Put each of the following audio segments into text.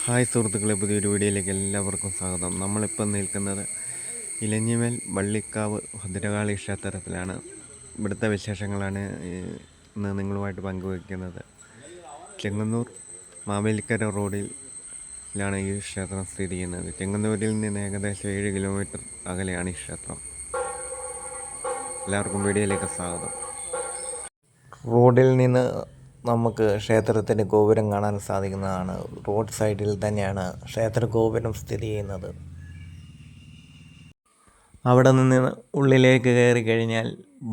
Hi സുഹൃത്തുക്കളെ, പുതിയൊരു വീഡിയോയിലേക്ക് എല്ലാവർക്കും സ്വാഗതം. നമ്മളിപ്പം നിൽക്കുന്നത് ഇലഞ്ഞിമേൽ വള്ളിക്കാവ് ഭദ്രകാളി ക്ഷേത്രത്തിലാണ്. ഇവിടുത്തെ വിശേഷങ്ങളാണ് ഇന്ന് നിങ്ങളുമായിട്ട് പങ്കുവയ്ക്കുന്നത്. ചെങ്ങന്നൂർ മാവേലിക്കര റോഡിലാണ് ഈ ക്ഷേത്രം സ്ഥിതി ചെയ്യുന്നത്. ചെങ്ങന്നൂരിൽ നിന്ന് ഏകദേശം 7 കിലോമീറ്റർ അകലെയാണ് ഈ ക്ഷേത്രം. എല്ലാവർക്കും വീഡിയോയിലേക്ക് സ്വാഗതം. റോഡിൽ നിന്ന് നമുക്ക് ക്ഷേത്രത്തിൻ്റെ ഗോപുരം കാണാൻ സാധിക്കുന്നതാണ്. റോഡ് സൈഡിൽ തന്നെയാണ് ക്ഷേത്ര ഗോപുരം സ്ഥിതി ചെയ്യുന്നത്. അവിടെ നിന്ന് ഉള്ളിലേക്ക് കയറി കഴിഞ്ഞാൽ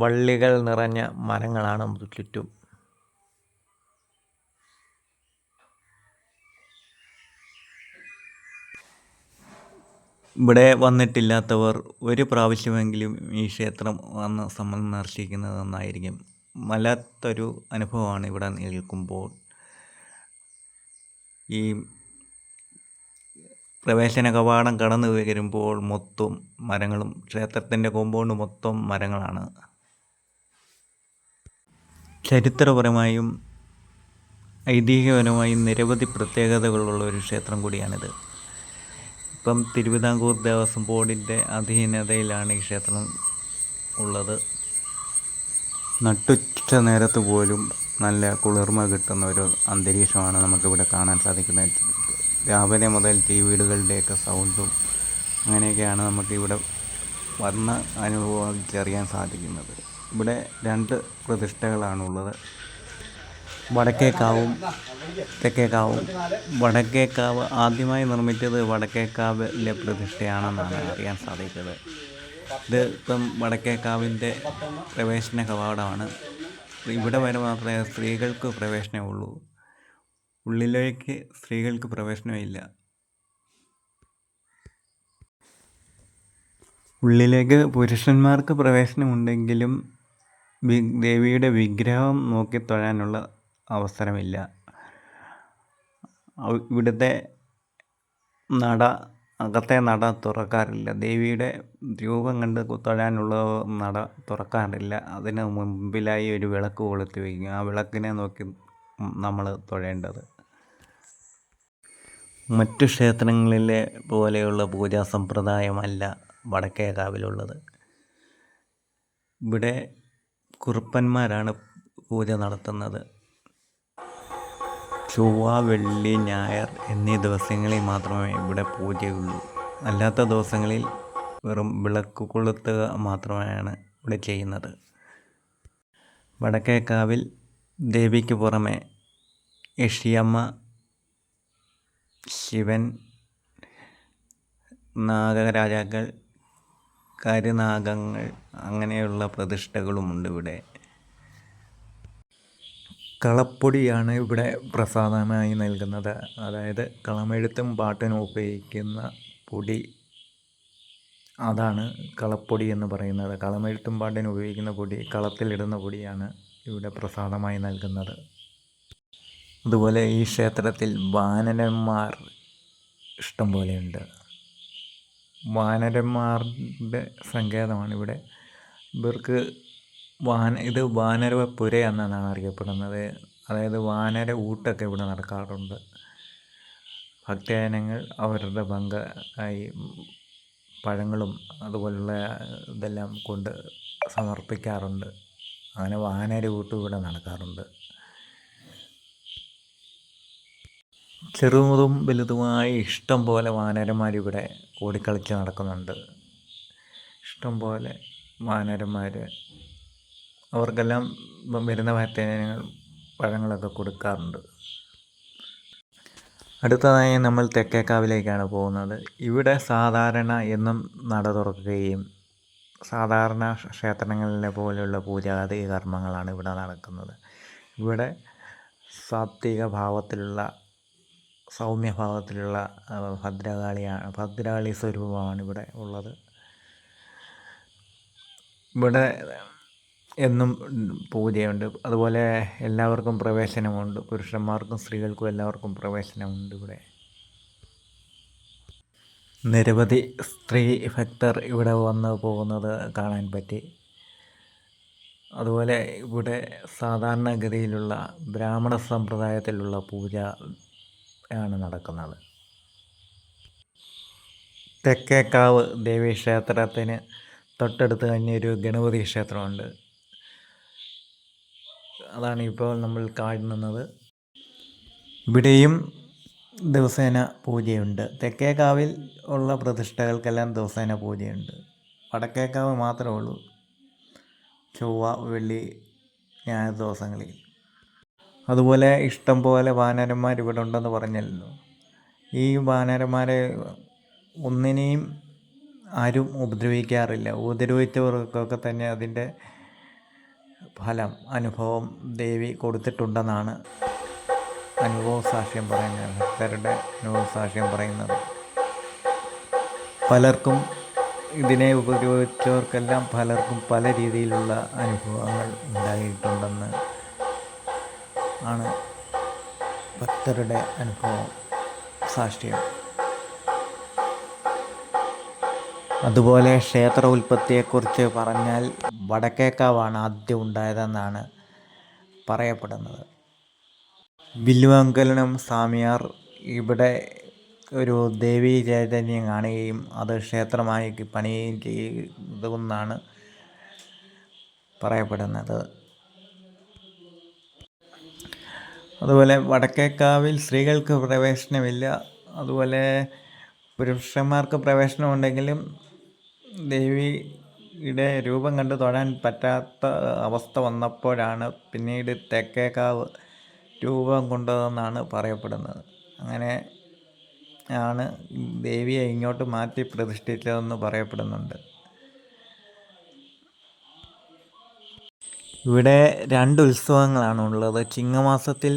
വള്ളികൾ നിറഞ്ഞ മരങ്ങളാണ് ചുറ്റും. ഇവിടെ വന്നിട്ടില്ലാത്തവർ ഒരു പ്രാവശ്യമെങ്കിലും ഈ ക്ഷേത്രം വന്ന് സന്ദർശിക്കുന്നത് നന്നായിരിക്കും. വല്ലാത്തൊരു അനുഭവമാണ് ഇവിടെ നിൽക്കുമ്പോൾ. ഈ പ്രവേശന കവാടം കടന്നു വരുമ്പോൾ മൊത്തം മരങ്ങളും, ക്ഷേത്രത്തിൻ്റെ കോമ്പൗണ്ട് മൊത്തം മരങ്ങളാണ്. ചരിത്രപരമായും ഐതിഹ്യപരമായും നിരവധി പ്രത്യേകതകളുള്ള ഒരു ക്ഷേത്രം കൂടിയാണിത്. ഇപ്പം തിരുവിതാംകൂർ ദേവസ്വം ബോർഡിൻ്റെ അധീനതയിലാണ് ഈ ക്ഷേത്രം ഉള്ളത്. നട്ടുച്ച നേരത്ത് പോലും നല്ല കുളിർമ കിട്ടുന്ന ഒരു അന്തരീക്ഷമാണ് നമുക്കിവിടെ കാണാൻ സാധിക്കുന്നത്. രാവിലെ മുതൽ വീടുകളുടെയൊക്കെ സൗണ്ടും അങ്ങനെയൊക്കെയാണ് നമുക്കിവിടെ വന്ന് അനുഭവിച്ചറിയാൻ സാധിക്കുന്നത്. ഇവിടെ 2 പ്രതിഷ്ഠകളാണുള്ളത്, വടക്കേക്കാവും തെക്കേക്കാവും. വടക്കേക്കാവ് ആദ്യമായി നിർമ്മിച്ചത് വടക്കേക്കാവിലെ പ്രതിഷ്ഠയാണെന്നാണ് അറിയാൻ സാധിച്ചത്. ഇത് ഇപ്പം വടക്കേക്കാവിൻ്റെ പ്രവേശന കവാടമാണ്. ഇവിടെ വരെ മാത്രമേ സ്ത്രീകൾക്ക് പ്രവേശനമുള്ളൂ. ഉള്ളിലേക്ക് സ്ത്രീകൾക്ക് പ്രവേശനമില്ല. ഉള്ളിലേക്ക് പുരുഷന്മാർക്ക് പ്രവേശനമുണ്ടെങ്കിലും ദേവിയുടെ വിഗ്രഹം നോക്കി തൊഴാനുള്ള അവസരമില്ല. ഇവിടുത്തെ അകത്തെ നട തുറക്കാറില്ല. ദേവിയുടെ രൂപം കണ്ട് തൊഴാനുള്ള നട തുറക്കാറില്ല. അതിന് മുമ്പിലായി ഒരു വിളക്ക് കൊളുത്തി വയ്ക്കും. ആ വിളക്കിനെ നോക്കി നമ്മൾ തൊഴേണ്ടത്. മറ്റു ക്ഷേത്രങ്ങളിലെ പോലെയുള്ള പൂജാ സമ്പ്രദായമല്ല വടക്കേക്കാവിലുള്ളത്. ഇവിടെ കുറുപ്പന്മാരാണ് പൂജ നടത്തുന്നത്. ചൊവ്വ, വെള്ളി, ഞായർ എന്നീ ദിവസങ്ങളിൽ മാത്രമേ ഇവിടെ പൂജയുള്ളൂ. അല്ലാത്ത ദിവസങ്ങളിൽ വെറും വിളക്ക് കൊളുത്തുക മാത്രമാണ് ഇവിടെ ചെയ്യുന്നത്. വടക്കേക്കാവിൽ ദേവിക്ക് പുറമെ യക്ഷിയമ്മ, ശിവൻ, നാഗരാജാക്കൾ, കരുനാഗങ്ങൾ അങ്ങനെയുള്ള പ്രതിഷ്ഠകളുമുണ്ട് ഇവിടെ. കളപ്പൊടിയാണ് ഇവിടെ പ്രസാദമായി നൽകുന്നത്. അതായത് കളമെഴുത്തും പാട്ടിനും ഉപയോഗിക്കുന്ന പൊടി, അതാണ് കളപ്പൊടി എന്ന് പറയുന്നത്. കളമെഴുത്തും പാട്ടിനും ഉപയോഗിക്കുന്ന പൊടി, കളത്തിലിടുന്ന പൊടിയാണ് ഇവിടെ പ്രസാദമായി നൽകുന്നത്. അതുപോലെ ഈ ക്ഷേത്രത്തിൽ വാനരന്മാർ ഇഷ്ടം പോലെയുണ്ട്. വാനരന്മാരുടെ സങ്കേതമാണ് ഇവിടെ. ഇവർക്ക് ഇത് വാനരപുര എന്നാണ് അറിയപ്പെടുന്നത്. അതായത് വാനര ഊട്ടൊക്കെ ഇവിടെ നടക്കാറുണ്ട്. ഭക്തജനങ്ങൾ അവരുടെ പങ്കായി പഴങ്ങളും അതുപോലുള്ള ഇതെല്ലാം കൊണ്ട് സമർപ്പിക്കാറുണ്ട്. അങ്ങനെ വാനര ഊട്ടും ഇവിടെ നടക്കാറുണ്ട്. ചെറുതും വലുതുമായി ഇഷ്ടം പോലെ വാനരന്മാരിവിടെ ഓടിക്കളിച്ച് നടക്കുന്നുണ്ട്. ഇഷ്ടം പോലെ വാനരന്മാർ, അവർക്കെല്ലാം വരുന്ന ഭക്തജനങ്ങൾ പഴങ്ങളൊക്കെ കൊടുക്കാറുണ്ട്. അടുത്തതായി നമ്മൾ തെക്കേക്കാവിലേക്കാണ് പോകുന്നത്. ഇവിടെ സാധാരണ എന്നും നട തുറക്കുകയും സാധാരണ ക്ഷേത്രങ്ങളിലെ പോലെയുള്ള പൂജാതി കർമ്മങ്ങളാണ് ഇവിടെ നടക്കുന്നത്. ഇവിടെ സാത്വിക ഭാവത്തിലുള്ള, സൗമ്യഭാവത്തിലുള്ള ഭദ്രകാളി സ്വരൂപമാണ് ഇവിടെ ഉള്ളത്. ഇവിടെ എന്നും പൂജയുണ്ട്. അതുപോലെ എല്ലാവർക്കും പ്രവേശനമുണ്ട്. പുരുഷന്മാർക്കും സ്ത്രീകൾക്കും എല്ലാവർക്കും പ്രവേശനമുണ്ട്. ഇവിടെ നിരവധി സ്ത്രീ ഭക്തർ ഇവിടെ വന്ന് പോകുന്നത് കാണാൻ പറ്റി. അതുപോലെ ഇവിടെ സാധാരണഗതിയിലുള്ള ബ്രാഹ്മണ സമ്പ്രദായത്തിലുള്ള പൂജ ആണ് നടക്കുന്നത്. തെക്കേക്കാവ് ദേവീക്ഷേത്രത്തിന് തൊട്ടടുത്ത് തന്നെ ഒരു ഗണപതി ക്ഷേത്രമുണ്ട്. അതാണ് ഇപ്പോൾ നമ്മൾ കാണുന്നത്. ഇവിടെയും ദിവസേന പൂജയുണ്ട്. തെക്കേക്കാവിൽ ഉള്ള പ്രതിഷ്ഠകൾക്കെല്ലാം ദിവസേന പൂജയുണ്ട്. വടക്കേക്കാവ് മാത്രമേ ഉള്ളൂ ചൊവ്വ, വെള്ളി, ഞായർ ദിവസങ്ങളിൽ. അതുപോലെ ഇഷ്ടം പോലെ വാനരന്മാർ ഇവിടെ ഉണ്ടെന്ന് പറഞ്ഞല്ലോ. ഈ വാനരന്മാരെ ഒന്നിനെയും ആരും ഉപദ്രവിക്കാറില്ല. ഉപദ്രവിച്ചവർക്കൊക്കെ തന്നെ അതിൻ്റെ ഫലം, അനുഭവം ദേവി കൊടുത്തിട്ടുണ്ടെന്നാണ് ഭക്തരുടെ അനുഭവ സാക്ഷ്യം പറയുന്നത്. പലർക്കും ഇതിനെ ഉപദ്രവിച്ചവർക്കെല്ലാം പലർക്കും പല രീതിയിലുള്ള അനുഭവങ്ങൾ ഉണ്ടായിട്ടുണ്ടെന്ന് ആണ് ഭക്തരുടെ അനുഭവം സാക്ഷ്യം. അതുപോലെ ക്ഷേത്ര ഉൽപ്പത്തിയെക്കുറിച്ച് പറഞ്ഞാൽ വടക്കേക്കാവാണ് ആദ്യം ഉണ്ടായതെന്നാണ് പറയപ്പെടുന്നത്. വില്ലുവങ്കലം സ്വാമിയാർ ഇവിടെ ഒരു ദേവീ ചൈതന്യം കാണുകയും അത് ക്ഷേത്രമായി പണിയുകയും ചെയ്തെന്നാണ് പറയപ്പെടുന്നത്. അതുപോലെ വടക്കേക്കാവിൽ സ്ത്രീകൾക്ക് പ്രവേശനമില്ല. അതുപോലെ പുരുഷന്മാർക്ക് പ്രവേശനമുണ്ടെങ്കിലും ദേവിയുടെ രൂപം കണ്ട് തൊഴാൻ പറ്റാത്ത അവസ്ഥ വന്നപ്പോഴാണ് പിന്നീട് തെക്കേക്കാവ് രൂപം കൊണ്ടതെന്നാണ് പറയപ്പെടുന്നത്. അങ്ങനെ ആണ് ദേവിയെ ഇങ്ങോട്ട് മാറ്റി പ്രതിഷ്ഠിച്ചതെന്ന് പറയപ്പെടുന്നുണ്ട്. ഇവിടെ 2 ഉത്സവങ്ങളാണുള്ളത്. ചിങ്ങമാസത്തിൽ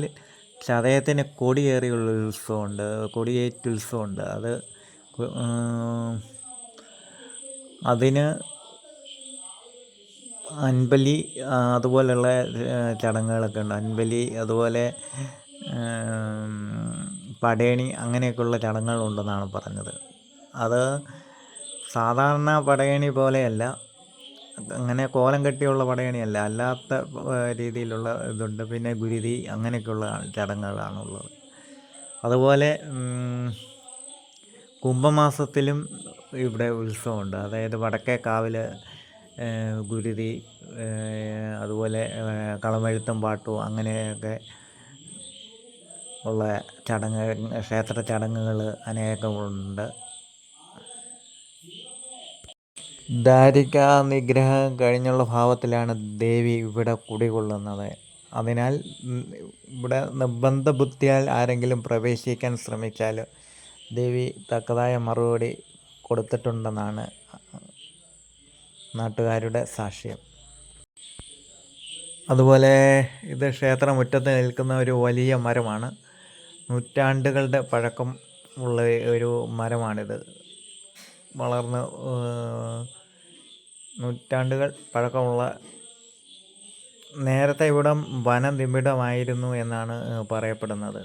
ചതയത്തിന് കൊടിയേറിയുള്ള ഉത്സവമുണ്ട്, കൊടിയേറ്റുത്സവമുണ്ട്. അതിന് അൻപലി അതുപോലെയുള്ള ചടങ്ങുകളൊക്കെ ഉണ്ട്. അൻപലി, അതുപോലെ പടയണി, അങ്ങനെയൊക്കെയുള്ള ചടങ്ങുകളുണ്ടെന്നാണ് പറഞ്ഞത്. അത് സാധാരണ പടയണി പോലെയല്ല, അങ്ങനെ കോലം കെട്ടിയുള്ള പടയണിയല്ല, അല്ലാത്ത രീതിയിലുള്ള ഇതുണ്ട്. പിന്നെ ഗുരുതി, അങ്ങനെയൊക്കെയുള്ള ചടങ്ങുകളാണുള്ളത്. അതുപോലെ കുംഭമാസത്തിലും ഇവിടെ ഉത്സവമുണ്ട്. അതായത് വടക്കേക്കാവിൽ ഗുരുതി, അതുപോലെ കളമെഴുത്തും പാട്ടും അങ്ങനെയൊക്കെ ഉള്ള ക്ഷേത്ര ചടങ്ങുകൾ അനേകമുണ്ട്. ദാരികാ നിഗ്രഹം കഴിഞ്ഞുള്ള ഭാവത്തിലാണ് ദേവി ഇവിടെ കുടികൊള്ളുന്നത്. അതിനാൽ ഇവിടെ നിർബന്ധ ബുദ്ധിയാൽ ആരെങ്കിലും പ്രവേശിക്കാൻ ശ്രമിച്ചാൽ ദേവി തക്കതായ മറുപടി കൊടുത്തിട്ടുണ്ടെന്നാണ് നാട്ടുകാരുടെ സാക്ഷ്യം. അതുപോലെ ഇത് ക്ഷേത്രമുറ്റത്ത് നിൽക്കുന്ന ഒരു വലിയ മരമാണ്. നൂറ്റാണ്ടുകളുടെ പഴക്കം ഉള്ള ഒരു മരമാണിത്. വളർന്ന് നൂറ്റാണ്ടുകൾ പഴക്കമുള്ള, നേരത്തെ ഇവിടം വനനിബിഡമായിരുന്നു എന്നാണ് പറയപ്പെടുന്നത്.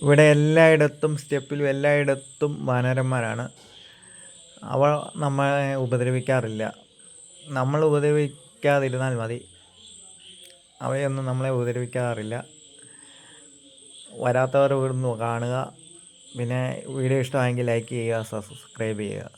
ഇവിടെ എല്ലായിടത്തും സ്റ്റെപ്പിലും എല്ലായിടത്തും വാനരന്മാരാണ്. അവ നമ്മളെ ഉപദ്രവിക്കാറില്ല. നമ്മൾ ഉപദ്രവിക്കാതിരുന്നാൽ മതി. അവയൊന്നും നമ്മളെ ഉപദ്രവിക്കാറില്ല. വരാത്തവർ ഇവിടുന്ന് കാണുക. പിന്നെ വീഡിയോ ഇഷ്ടമായെങ്കിൽ ലൈക്ക് ചെയ്യുക, സബ്സ്ക്രൈബ് ചെയ്യുക.